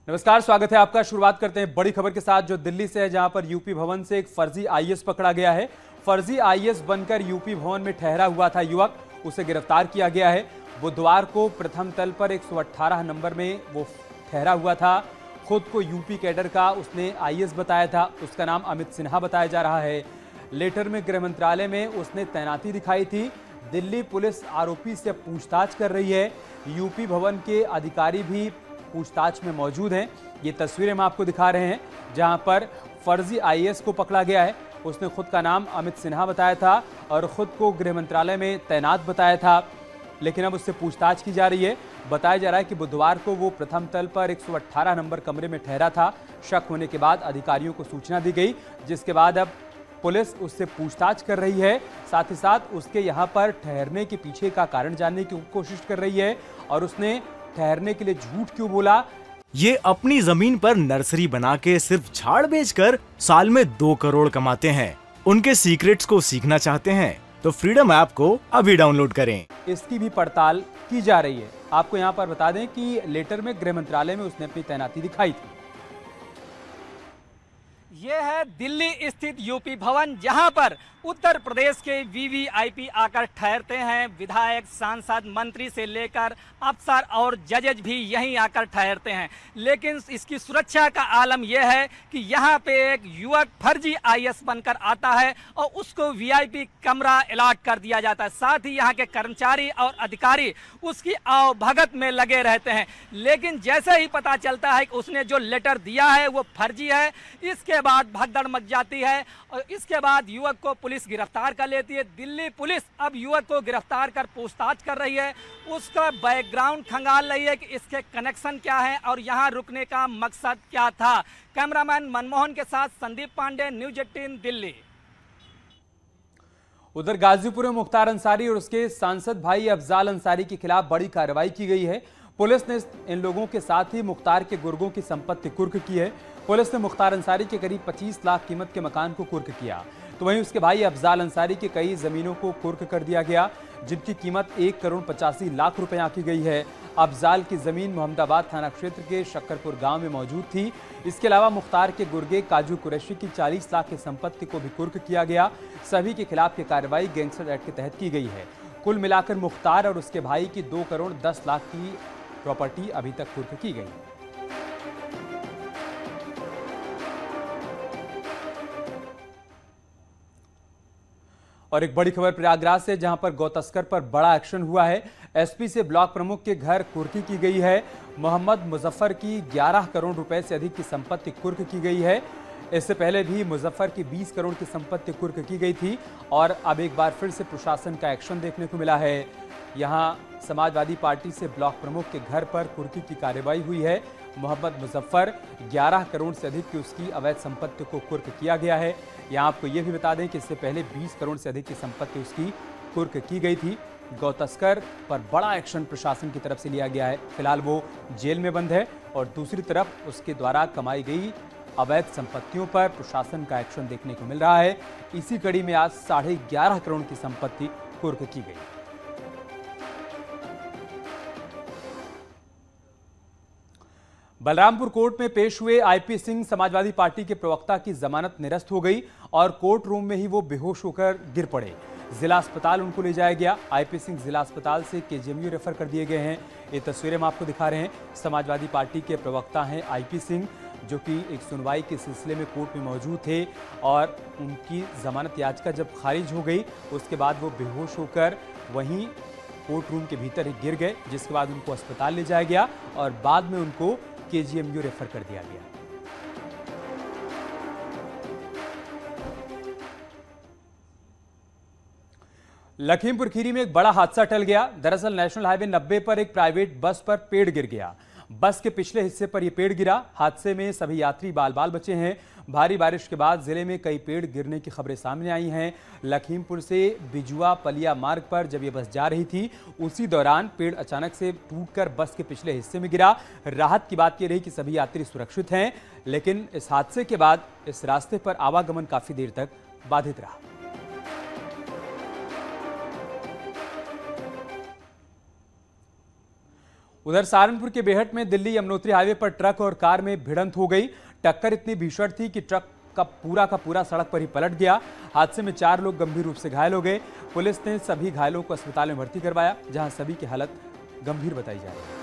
नमस्कार, स्वागत है आपका। शुरुआत करते हैं बड़ी खबर के साथ जो दिल्ली से है, जहां पर यूपी भवन से एक फर्जी आईएएस पकड़ा गया है। फर्जी आईएएस बनकर यूपी भवन में ठहरा हुआ था युवक, उसे गिरफ्तार किया गया है। बुधवार को प्रथम तल पर 118 नंबर में वो ठहरा हुआ था। खुद को यूपी कैडर का उसने आईएएस बताया था। उसका नाम अमित सिन्हा बताया जा रहा है। लेटर में गृह मंत्रालय में उसने तैनाती दिखाई थी। दिल्ली पुलिस आरोपी से पूछताछ कर रही है। यूपी भवन के अधिकारी भी पूछताछ में मौजूद हैं। ये तस्वीरें हम आपको दिखा रहे हैं जहां पर फर्जी आईएएस को पकड़ा गया है। उसने खुद का नाम अमित सिन्हा बताया था और खुद को गृह मंत्रालय में तैनात बताया था, लेकिन अब उससे पूछताछ की जा रही है। बताया जा रहा है कि बुधवार को वो प्रथम तल पर 118 नंबर कमरे में ठहरा था। शक होने के बाद अधिकारियों को सूचना दी गई, जिसके बाद अब पुलिस उससे पूछताछ कर रही है। साथ ही साथ उसके यहाँ पर ठहरने के पीछे का कारण जानने की कोशिश कर रही है और उसने ठहरने के लिए झूठ क्यों बोला। ये अपनी जमीन पर नर्सरी बना के सिर्फ झाड़ बेचकर साल में 2 करोड़ कमाते हैं। उनके सीक्रेट्स को सीखना चाहते हैं तो फ्रीडम ऐप को अभी डाउनलोड करें। इसकी भी पड़ताल की जा रही है। आपको यहाँ पर बता दें कि लेटर में गृह मंत्रालय में उसने अपनी तैनाती दिखाई थी। ये है दिल्ली स्थित यूपी भवन, जहां पर उत्तर प्रदेश के वीवीआईपी आकर ठहरते हैं। विधायक, सांसद, मंत्री से लेकर अफसर और जजेज भी यहीं आकर ठहरते हैं। लेकिन इसकी सुरक्षा का आलम यह है कि यहाँ पे एक युवक फर्जी आईएएस बनकर आता है और उसको वीआईपी कमरा अलॉट कर दिया जाता है। साथ ही यहाँ के कर्मचारी और अधिकारी उसकी आवभगत में लगे रहते हैं। लेकिन जैसे ही पता चलता है कि उसने जो लेटर दिया है वो फर्जी है, इसके बाद भगदड़ मच जाती है और इसके बाद युवक को पुलिस गिरफ्तार कर लेती है। दिल्ली पुलिस अब युवक को गिरफ्तार कर पूछताछ कर रही है। उसका बैकग्राउंड खंगाल रही है कि इसके कनेक्शन क्या है और यहाँ रुकने का मकसद क्या था। कैमरामैन मनमोहन के साथ संदीप पांडे, न्यूज 18 दिल्ली। उधर गाजीपुर में मुख्तार अंसारी और उसके सांसद भाई अफजाल अंसारी के खिलाफ बड़ी कार्रवाई की गई है। पुलिस ने इन लोगों के साथ ही मुख्तार के गुर्गों की संपत्ति कुर्क की है। पुलिस ने मुख्तार अंसारी के करीब 25 लाख कीमत के मकान को कुर्क किया, तो वहीं उसके भाई अफजाल अंसारी की कई जमीनों को कुर्क कर दिया गया, जिनकी कीमत 1 करोड़ 85 लाख रुपए आंकी गई है। अफजाल की जमीन मोहम्मदाबाद थाना क्षेत्र के शक्करपुर गांव में मौजूद थी। इसके अलावा मुख्तार के गुर्गे काजू कुरैशी की 40 लाख की संपत्ति को भी कुर्क किया गया। सभी के खिलाफ की कार्रवाई गैंगस्टर एक्ट के तहत की गई है। कुल मिलाकर मुख्तार और उसके भाई की 2 करोड़ 10 लाख की प्रॉपर्टी अभी तक कुर्क की गई है। और एक बड़ी खबर प्रयागराज से, जहां पर गौ तस्कर पर बड़ा एक्शन हुआ है। एसपी से ब्लॉक प्रमुख के घर कुर्की की गई है। मोहम्मद मुजफ्फर की 11 करोड़ रुपए से अधिक की संपत्ति कुर्क की गई है। इससे पहले भी मुजफ्फर की 20 करोड़ की संपत्ति कुर्क की गई थी और अब एक बार फिर से प्रशासन का एक्शन देखने को मिला है। यहां समाजवादी पार्टी से ब्लॉक प्रमुख के घर पर कुर्की की कार्रवाई हुई है। मोहम्मद मुजफ्फर 11 करोड़ से अधिक की उसकी अवैध संपत्ति को कुर्क किया गया है। यहाँ आपको ये भी बता दें कि इससे पहले 20 करोड़ से अधिक की संपत्ति उसकी कुर्क की गई थी। गौ तस्कर पर बड़ा एक्शन प्रशासन की तरफ से लिया गया है। फिलहाल वो जेल में बंद है और दूसरी तरफ उसके द्वारा कमाई गई अवैध संपत्तियों पर प्रशासन का एक्शन देखने को मिल रहा है। इसी कड़ी में आज 11.5 करोड़ की संपत्ति कुर्क की गई। बलरामपुर कोर्ट में पेश हुए आईपी सिंह समाजवादी पार्टी के प्रवक्ता की जमानत निरस्त हो गई और कोर्ट रूम में ही वो बेहोश होकर गिर पड़े। जिला अस्पताल उनको ले जाया गया। आईपी सिंह जिला अस्पताल से केजीएमयू रेफर कर दिए गए हैं। ये तस्वीरें हम आपको दिखा रहे हैं। समाजवादी पार्टी के प्रवक्ता हैं आईपी सिंह, जो कि एक सुनवाई के सिलसिले में कोर्ट में मौजूद थे और उनकी जमानत याचिका जब खारिज हो गई उसके बाद वो बेहोश होकर वहीं कोर्ट रूम के भीतर ही गिर गए, जिसके बाद उनको अस्पताल ले जाया गया और बाद में उनको केजीएमयू रेफर कर दिया गया। लखीमपुर खीरी में एक बड़ा हादसा टल गया। दरअसल नेशनल हाईवे 90 पर एक प्राइवेट बस पर पेड़ गिर गया। बस के पिछले हिस्से पर यह पेड़ गिरा। हादसे में सभी यात्री बाल बाल बचे हैं। भारी बारिश के बाद जिले में कई पेड़ गिरने की खबरें सामने आई हैं। लखीमपुर से बिजुआ पलिया मार्ग पर जब यह बस जा रही थी, उसी दौरान पेड़ अचानक से टूटकर बस के पिछले हिस्से में गिरा। राहत की बात यह रही कि सभी यात्री सुरक्षित हैं, लेकिन इस हादसे के बाद इस रास्ते पर आवागमन काफी देर तक बाधित रहा। उधर सहारनपुर के बेहट में दिल्ली यमुनोत्री हाईवे पर ट्रक और कार में भिड़ंत हो गई। टक्कर इतनी भीषण थी कि ट्रक का पूरा सड़क पर ही पलट गया। हादसे में 4 लोग गंभीर रूप से घायल हो गए। पुलिस ने सभी घायलों को अस्पताल में भर्ती करवाया, जहां सभी की हालत गंभीर बताई जा रही है।